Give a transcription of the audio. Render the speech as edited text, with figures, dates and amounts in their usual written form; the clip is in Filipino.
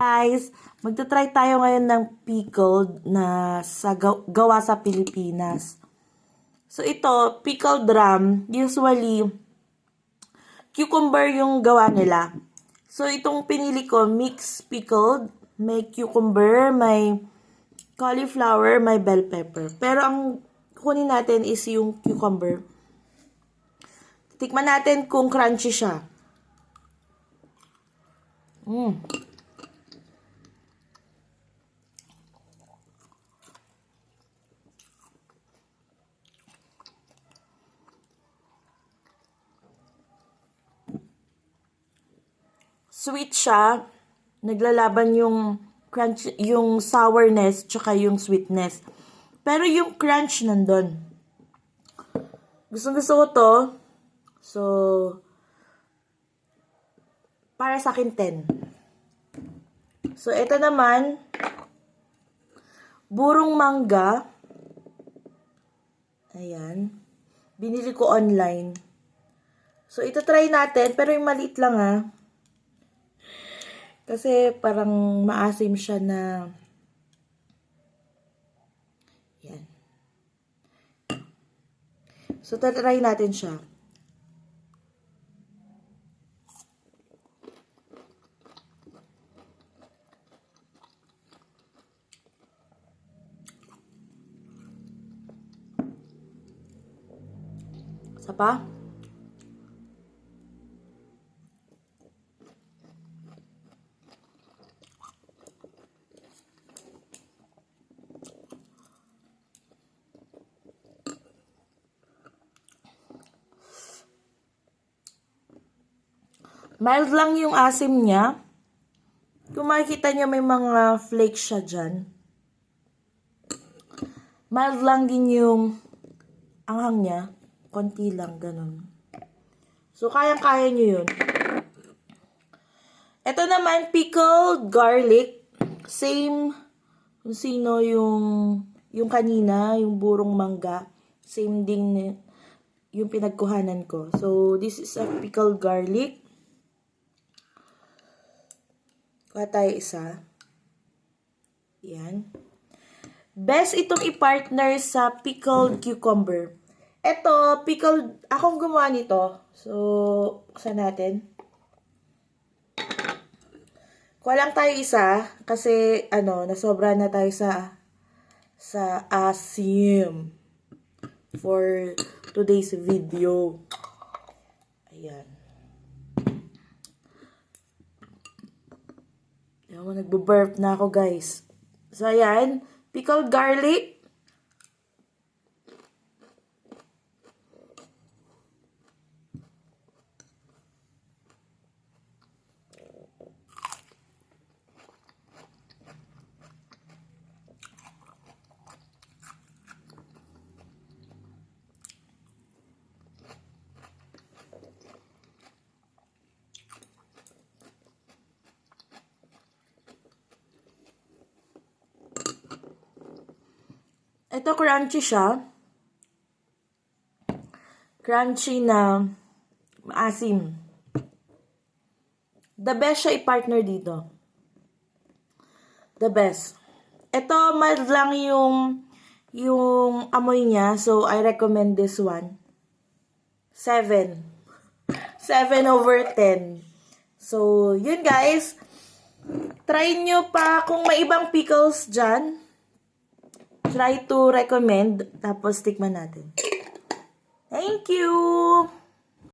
Guys, magta-try tayo ngayon ng pickled na gawa sa Pilipinas. So ito, pickled ram, usually cucumber yung gawa nila. So itong pinili ko, mixed pickled, may cucumber, may cauliflower, may bell pepper. Pero ang kunin natin is yung cucumber. Tikman natin kung crunchy siya. Sweet siya. Naglalaban yung crunch, yung sourness, tsaka yung sweetness. Pero yung crunch nandun. Gusto ko to. So, para sa akin 10. So, ito naman, burong mangga. Ayan. Binili ko online. So, ito try natin, pero yung maliit lang ha. Kasi parang maasim siya na yan. So, try natin siya. Isa pa? Mild lang yung asim niya. Kung makikita niyo may mga flakes siya dyan. Mild lang din yung anghang niya. Konti lang, ganun. So, kayang-kaya niyo yun. Ito naman, pickled garlic. Same kung sino yung kanina, yung burong mangga. Same din yung pinagkuhanan ko. So, this is a pickled garlic. Kuha tayo isa. Yan. Best itong i-partner sa pickled cucumber. Ito, pickled, akong gumawa nito. So, buksan natin. Kuha lang tayo isa. Kasi, nasobra na tayo sa asim. For today's video. Ayan. Nagbo-burp na ako, guys. So, ayan. Pickled garlic. Ito, crunchy siya. Crunchy na maasim. The best siya i-partner dito. The best. Ito, mild lang yung amoy niya. So, I recommend this one. 7. 7/10. So, yun guys. Try nyo pa kung may ibang pickles dyan. Try to recommend, tapos tikman natin. Thank you!